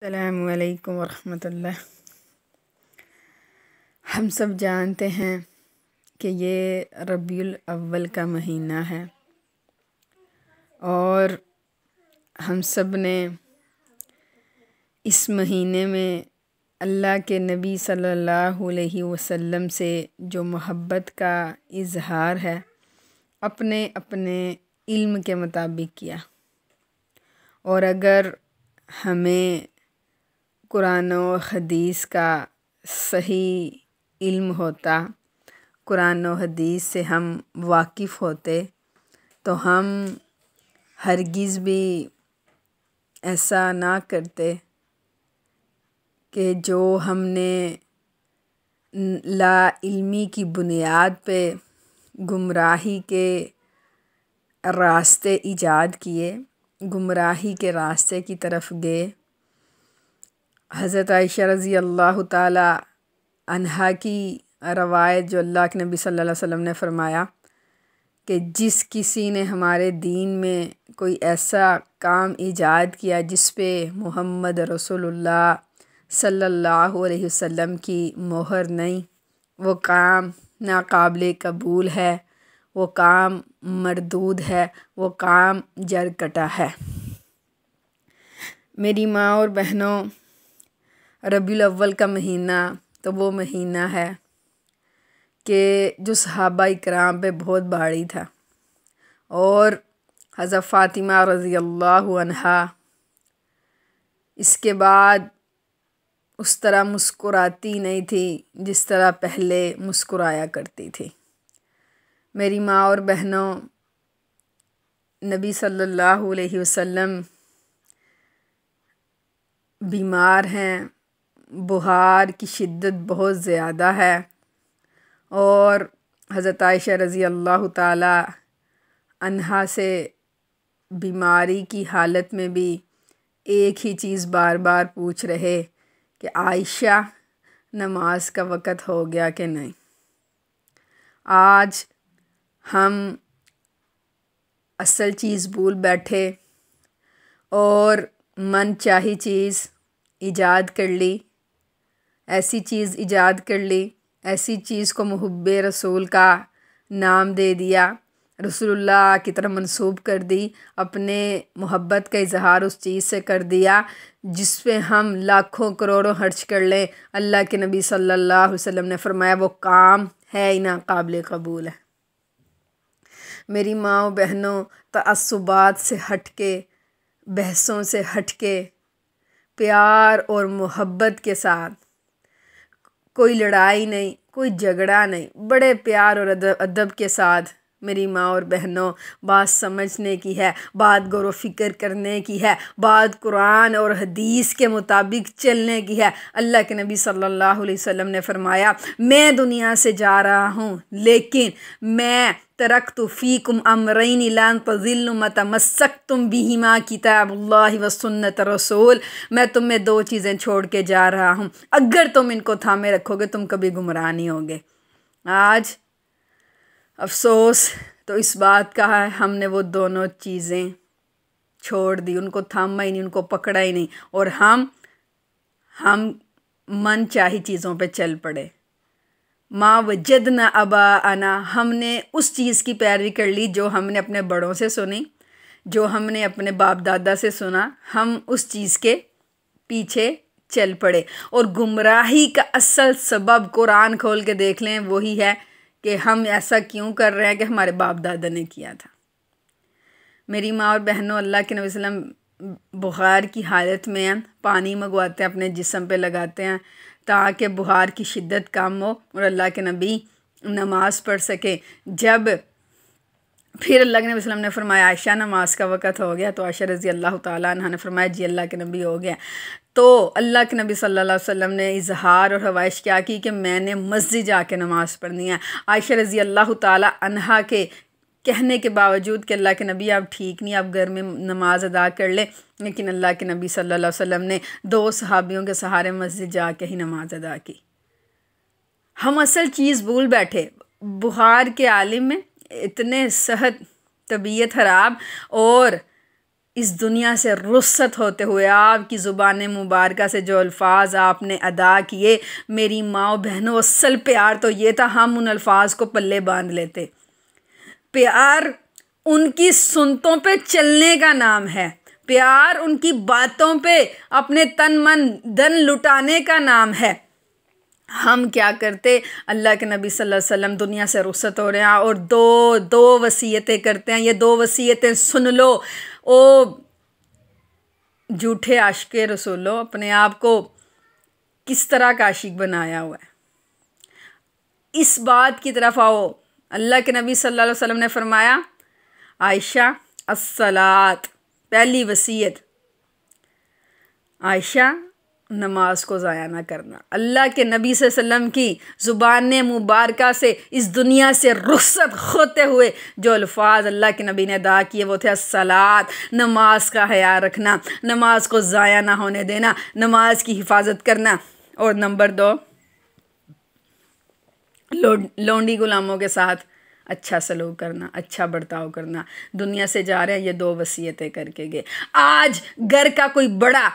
السلام علیکم ورحمۃ اللہ۔ ہم سب جانتے ہیں کہ یہ ربیع الاول کا مہینہ ہے اور ہم سب نے اس مہینے میں اللہ کے نبی صلی اللہ علیہ وسلم سے جو محبت کا اظہار ہے اپنے اپنے علم کے مطابق کیا، اور اگر ہمیں قرآن و حدیث کا صحیح علم ہوتا، قرآن و حدیث سے ہم واقف ہوتے، تو ہم ہرگز بھی ایسا نہ کرتے کہ جو ہم نے لا علمی کی بنیاد پہ گمراہی کے راستے ایجاد کیے، گمراہی کے راستے کی طرف گئے۔ حضرت عائشہ رضی اللہ تعالی عنہا کی روایت جو اللہ کے نبی صلی اللہ علیہ وسلم نے فرمایا کہ جس کسی نے ہمارے دین میں کوئی ایسا کام ایجاد کیا جس پہ محمد رسول اللہ صلی اللہ علیہ وسلم کی مہر نہیں، وہ کام ناقابل قبول ہے، وہ کام مردود ہے، وہ کام جر کٹا ہے۔ میری ماں اور بہنوں، ربیع الاول کا مہینہ تو وہ مہینہ ہے کہ جو صحابہ اکرام پہ بہت بھاری تھا، اور حضرت فاطمہ رضی اللہ عنہا اس کے بعد اس طرح مسکراتی نہیں تھی جس طرح پہلے مسکرایا کرتی تھی۔ میری ماں اور بہنوں، نبی صلی اللہ علیہ وسلم بیمار ہیں، بخار کی شدت بہت زیادہ ہے، اور حضرت عائشہ رضی اللہ تعالی عنہا سے بیماری کی حالت میں بھی ایک ہی چیز بار بار پوچھ رہے کہ عائشہ نماز کا وقت ہو گیا کہ نہیں۔ آج ہم اصل چیز بھول بیٹھے اور من چاہی چیز ایجاد کر لی، ایسی چیز ایجاد کر لی، ایسی چیز کو محب رسول کا نام دے دیا، رسول اللہ کی طرف منسوب کر دی، اپنے محبت کا اظہار اس چیز سے کر دیا جس پہ ہم لاکھوں کروڑوں خرچ کر لیں۔ اللہ کے نبی صلی اللہ علیہ وسلم نے فرمایا وہ کام ہے ہی نہ قابل قبول ہے۔ میری ماں و بہنوں، تعصبات سے ہٹ کے، بحثوں سے ہٹ کے، پیار اور محبت کے ساتھ، کوئی لڑائی نہیں، کوئی جھگڑا نہیں، بڑے پیار اور ادب کے ساتھ میری ماں اور بہنوں بات سمجھنے کی ہے، بات غور و فکر کرنے کی ہے، بات قرآن اور حدیث کے مطابق چلنے کی ہے۔ اللہ کے نبی صلی اللہ علیہ وسلم نے فرمایا میں دنیا سے جا رہا ہوں لیکن میں ترکت فیکم امرین لن تضلوا ما تمسکتم بہما کتاب اللہ و سنت رسول، میں تمہیں دو چیزیں چھوڑ کے جا رہا ہوں، اگر تم ان کو تھامے رکھو گے تم کبھی گمراہ نہیں ہوگے۔ آج افسوس تو اس بات کا ہے ہم نے وہ دونوں چیزیں چھوڑ دی، ان کو تھاما ہی نہیں، ان کو پکڑا ہی نہیں، اور ہم من چاہی چیزوں پہ چل پڑے۔ ما وجدنا آباءنا، ہم نے اس چیز کی پیروی کر لی جو ہم نے اپنے بڑوں سے سنی، جو ہم نے اپنے باپ دادا سے سنا، ہم اس چیز کے پیچھے چل پڑے، اور گمراہی کا اصل سبب قرآن کھول کے دیکھ لیں وہی ہے کہ ہم ایسا کیوں کر رہے ہیں کہ ہمارے باپ دادا نے کیا تھا۔ میری ماں اور بہنوں، اللہ کے نبی صلی اللہ علیہ وسلم بخار کی حالت میں ہیں، پانی منگواتے ہیں، اپنے جسم پہ لگاتے ہیں تاکہ بخار کی شدت کم ہو اور اللہ کے نبی نماز پڑھ سکیں۔ جب پھر اللہ کے نبی صلی اللہ علیہ وسلم نے فرمایا عائشہ نماز کا وقت ہو گیا، تو عائشہ رضی اللہ تعالیٰ عنہ نے فرمایا جی اللہ کے نبی ہو گیا، تو اللہ کے نبی صلی اللہ علیہ وسلم نے اظہار اور خواہش کیا کہ میں نے مسجد جا کے نماز پڑھنی ہے۔ عائشہ رضی اللہ تعالیٰ عنہ کے کہنے کے باوجود کہ اللہ کے نبی آپ ٹھیک نہیں، آپ گھر میں نماز ادا کر لیں، لیکن اللہ کے نبی صلی اللہ علیہ وسلم نے دو صحابیوں کے سہارے مسجد جا کے ہی نماز ادا کی۔ ہم اصل چیز بھول بیٹھے، بخار کے عالم میں اتنے صحت، طبیعت خراب اور اس دنیا سے رخصت ہوتے ہوئے آپ کی زبان مبارکہ سے جو الفاظ آپ نے ادا کیے، میری ماں و بہنوں، اصل پیار تو یہ تھا، ہم ان الفاظ کو پلے باندھ لیتے۔ پیار ان کی سنتوں پہ چلنے کا نام ہے، پیار ان کی باتوں پہ اپنے تن من دن لٹانے کا نام ہے۔ ہم کیا کرتے، اللہ کے نبی صلی اللہ علیہ وسلم دنیا سے رخصت ہو رہے ہیں اور دو وصیتیں کرتے ہیں، یہ 2 وصیتیں سن لو۔ او جھوٹے عاشق رسولو، اپنے آپ کو کس طرح کا عاشق بنایا ہوا ہے؟ اس بات کی طرف آؤ۔ اللہ کے نبی صلی اللہ علیہ وسلم نے فرمایا، عائشہ الصلاۃ، پہلی وصیت، عائشہ نماز کو ضائع نہ کرنا۔ اللہ کے نبی صلی اللہ علیہ وسلم کی زبان مبارکہ سے اس دنیا سے رخصت ہوتے ہوئے جو الفاظ اللہ کے نبی نے ادا کیے وہ تھے الصلاۃ، نماز کا خیال رکھنا، نماز کو ضائع نہ ہونے دینا، نماز کی حفاظت کرنا۔ اور نمبر 2، لونڈی غلاموں کے ساتھ اچھا سلوک کرنا، اچھا برتاؤ کرنا۔ دنیا سے جا رہے ہیں، یہ 2 وصیتیں کر کے گئے۔ آج گھر کا کوئی بڑا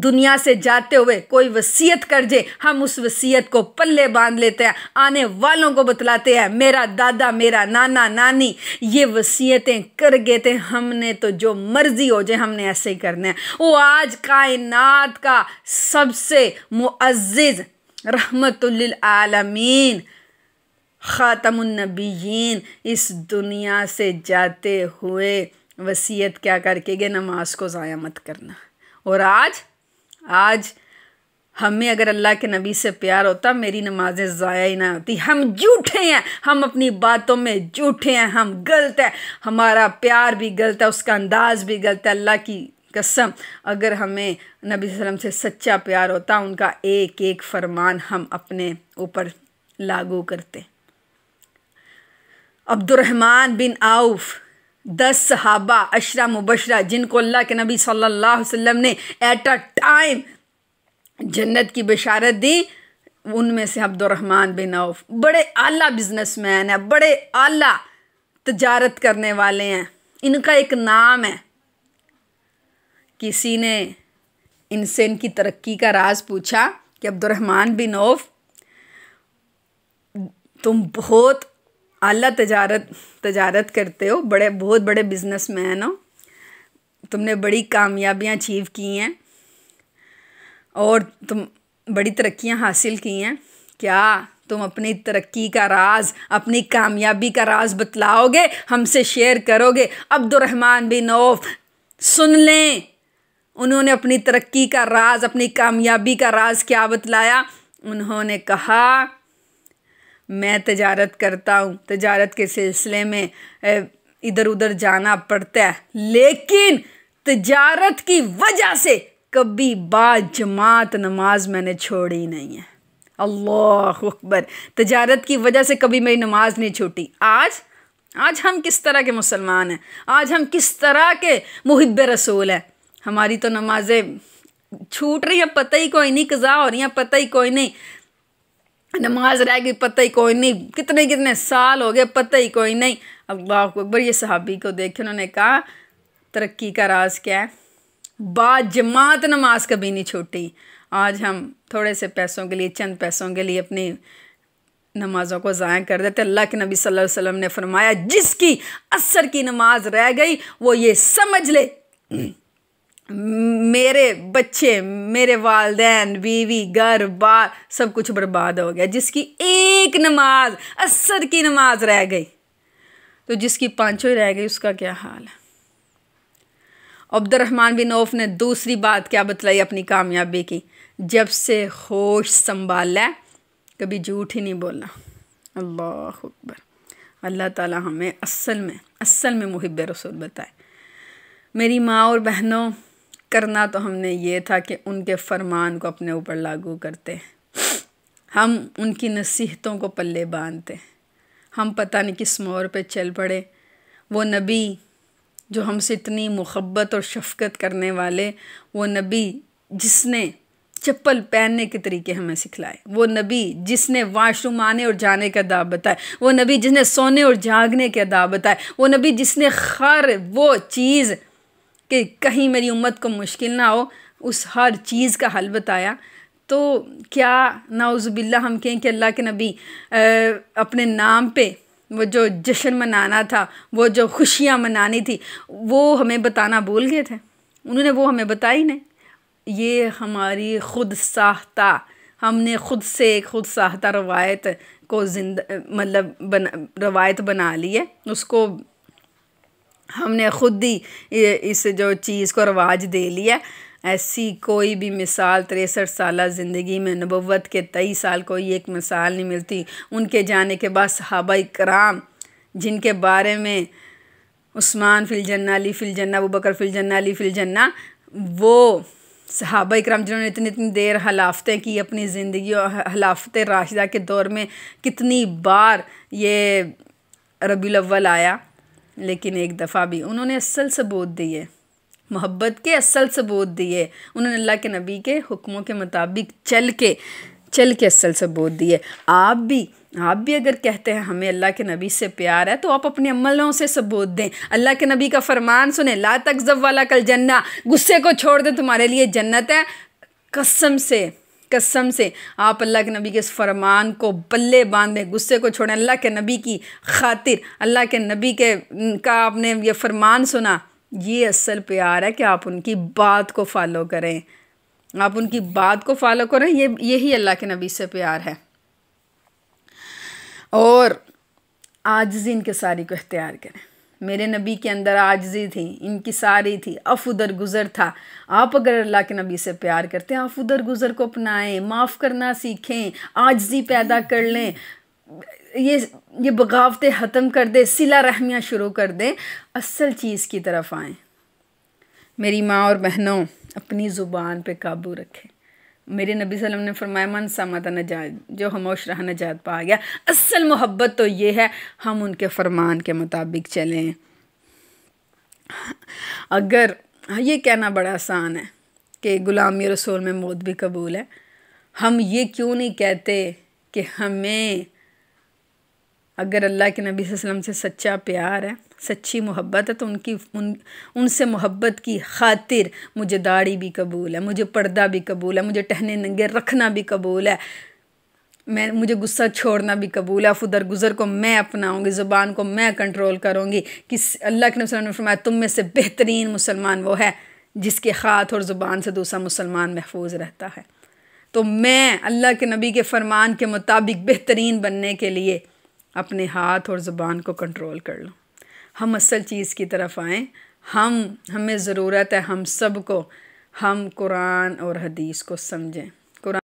دنیا سے جاتے ہوئے کوئی وصیت کر جائے، ہم اس وصیت کو پلے باندھ لیتے ہیں، آنے والوں کو بتلاتے ہیں، میرا دادا، میرا نانا نانی یہ وصیتیں کر گئے تھے، ہم نے تو جو مرضی ہو جائے ہم نے ایسے ہی کرنا ہے۔ وہ آج کائنات کا سب سے معزز رحمت للعالمین خاتم النبیین اس دنیا سے جاتے ہوئے وصیت کیا کر کے گئے، نماز کو ضائع مت کرنا۔ اور آج ہمیں اگر اللہ کے نبی سے پیار ہوتا، میری نمازیں ضائع ہی نہ ہوتی۔ ہم جھوٹے ہیں، ہم اپنی باتوں میں جھوٹے ہیں، ہم غلط ہیں، ہمارا پیار بھی غلط ہے، اس کا انداز بھی غلط ہے۔ اللہ کی قسم اگر ہمیں نبی صلی اللہ علیہ وسلم سے سچا پیار ہوتا، ان کا ایک ایک فرمان ہم اپنے اوپر لاگو کرتے۔ عبد الرحمن بن عوف، 10 صحابہ 10 مبشرہ جن کو اللہ کے نبی صلی اللہ علیہ وسلم نے ایٹ اے ٹائم جنت کی بشارت دی، ان میں سے عبد الرحمن بن عوف بڑے اعلیٰ بزنس مین ہیں، بڑے اعلیٰ تجارت کرنے والے ہیں۔ ان کا ایک نام ہے، کسی نے ان سے ان کی ترقی کا راز پوچھا کہ عبد الرحمن بن عوف تم بہت اعلیٰ تجارت کرتے ہو، بہت بڑے بزنس مین ہو، تم نے بڑی کامیابیاں اچیو کی ہیں اور تم بڑی ترقیاں حاصل کی ہیں، کیا تم اپنی ترقی کا راز، اپنی کامیابی کا راز بتلاؤ گے، ہم سے شیئر کرو گے؟ عبد الرحمن بن عوف سن لیں، انہوں نے اپنی ترقی کا راز، اپنی کامیابی کا راز کیا بتلایا؟ انہوں نے کہا میں تجارت کرتا ہوں، تجارت کے سلسلے میں ادھر ادھر جانا پڑتا ہے، لیکن تجارت کی وجہ سے کبھی با جماعت نماز میں نے چھوڑی نہیں ہے۔ اللہ اکبر، تجارت کی وجہ سے کبھی میری نماز نہیں چھوٹی۔ آج ہم کس طرح کے مسلمان ہیں، آج ہم کس طرح کے محب رسول ہیں؟ ہماری تو نمازیں چھوٹ رہی ہیں، پتہ ہی کوئی نہیں، قضا ہو رہی ہیں، پتہ ہی کوئی نہیں، نماز رہ گئی پتہ ہی کوئی نہیں، کتنے سال ہو گئے پتہ ہی کوئی نہیں۔ اللہ اکبر، یہ صحابی کو دیکھ کے انہوں نے کہا ترقی کا راز کیا ہے؟ با جماعت نماز کبھی نہیں چھوٹی۔ آج ہم تھوڑے سے پیسوں کے لیے، چند پیسوں کے لیے اپنی نمازوں کو ضائع کر دیتے۔ اللہ کے نبی صلی اللہ علیہ وسلم نے فرمایا جس کی عصر کی نماز رہ گئی وہ یہ سمجھ لے میرے بچے، میرے والدین، بیوی، گھر بار سب کچھ برباد ہو گیا۔ جس کی ایک نماز، عصر کی نماز رہ گئی، تو جس کی 5 ہی رہ گئی اس کا کیا حال ہے؟ عبد الرحمن بن عوف نے دوسری بات کیا بتلائی اپنی کامیابی کی؟ جب سے ہوش سنبھالا کبھی جھوٹ ہی نہیں بولا۔ اللہ اکبر، اللہ تعالی ہمیں اصل میں محب رسول بتائے۔ میری ماں اور بہنوں، کرنا تو ہم نے یہ تھا کہ ان کے فرمان کو اپنے اوپر لاگو کرتے، ہم ان کی نصیحتوں کو پلے باندھتے، ہم پتہ نہیں کس موڑ پہ چل پڑے۔ وہ نبی جو ہم سے اتنی محبت اور شفقت کرنے والے، وہ نبی جس نے چپل پہننے کے طریقے ہمیں سکھلائے، وہ نبی جس نے واش روم آنے اور جانے کے آداب بتائے، وہ نبی جس نے سونے اور جاگنے کے آداب بتائے، وہ نبی جس نے ہر وہ چیز کہ کہیں میری امت کو مشکل نہ ہو، اس ہر چیز کا حل بتایا، تو کیا نعوذ باللہ ہم کہیں کہ اللہ کے نبی اپنے نام پہ وہ جو جشن منانا تھا، وہ جو خوشیاں منانی تھی، وہ ہمیں بتانا بھول گئے تھے؟ انہوں نے وہ ہمیں بتائی نہیں۔ یہ ہماری خود ساختہ، ہم نے خود ساختہ روایت کو روایت بنا لی ہے، اس کو ہم نے خود ہی اس جو چیز کو رواج دے لیا۔ ایسی کوئی بھی مثال 63 سالہ زندگی میں نبوت کے 23 سال کوئی ایک مثال نہیں ملتی۔ ان کے جانے کے بعد صحابہ کرام جن کے بارے میں عثمان فی الجنہ، علی فی الجنہ، ابوبکر فی الجنہ، علی فی الجنہ، وہ صحابہ کرام جنہوں نے اتنی دیر خلافتیں کی اپنی زندگی، اور خلافت راشدہ کے دور میں کتنی بار یہ ربیع الاول آیا، لیکن ایک دفعہ بھی انہوں نے اصل ثبوت دیے، محبت کے اصل ثبوت دیے، انہوں نے اللہ کے نبی کے حکموں کے مطابق چل کے اصل ثبوت دیے۔ آپ بھی اگر کہتے ہیں ہمیں اللہ کے نبی سے پیار ہے، تو آپ اپنے عملوں سے ثبوت دیں۔ اللہ کے نبی کا فرمان سنیں، لا تکذب ولک الجنہ، غصے کو چھوڑ دیں تمہارے لیے جنت ہے۔ قسم سے آپ اللہ کے نبی کے اس فرمان کو پلے باندھیں، غصے کو چھوڑیں، اللہ کے نبی کی خاطر، اللہ کے نبی کا آپ نے یہ فرمان سنا، یہ اصل پیار ہے کہ آپ ان کی بات کو فالو کریں، آپ ان کی بات کو فالو کریں، یہی اللہ کے نبی سے پیار ہے۔ اور عاجزی انکساری کو اختیار کریں۔ میرے نبی کے اندر عاجزی تھی، انکساری تھی، عفو درگزر تھا۔ آپ اگر اللہ کے نبی سے پیار کرتے ہیں، عفو درگزر کو اپنائیں، معاف کرنا سیکھیں، عاجزی پیدا کر لیں، یہ بغاوتیں ختم کر دیں، صلہ رحمیاں شروع کر دیں، اصل چیز کی طرف آئیں۔ میری ماں اور بہنوں، اپنی زبان پہ قابو رکھیں۔ میرے نبی صلی اللہ علیہ وسلم نے فرمایا من صمت نجات، جو خاموش رہا نجات پا گیا۔ اصل محبت تو یہ ہے ہم ان کے فرمان کے مطابق چلیں۔ اگر یہ کہنا بڑا آسان ہے کہ غلامی رسول میں موت بھی قبول ہے، ہم یہ کیوں نہیں کہتے کہ ہمیں اگر اللہ کے نبی صلی اللہ علیہ وسلم سے سچا پیار ہے، سچی محبت ہے، تو ان سے محبت کی خاطر مجھے داڑھی بھی قبول ہے، مجھے پردہ بھی قبول ہے، مجھے ٹہنے ننگے رکھنا بھی قبول ہے، مجھے غصہ چھوڑنا بھی قبول ہے، عفو درگزر کو میں اپناؤں گی، زبان کو میں کنٹرول کروں گی۔ اللہ کے نبی صلی اللہ علیہ وسلم نے فرمایا تم میں سے بہترین مسلمان وہ ہے جس کے ہاتھ اور زبان سے دوسرا مسلمان محفوظ رہتا ہے۔ تو میں اللہ کے نبی کے فرمان کے مطابق بہترین بننے کے لیے اپنے ہاتھ اور زبان کو کنٹرول کر لوں۔ ہم اصل چیز کی طرف آئیں، ہمیں ضرورت ہے ہم سب کو ہم قرآن اور حدیث کو سمجھیں۔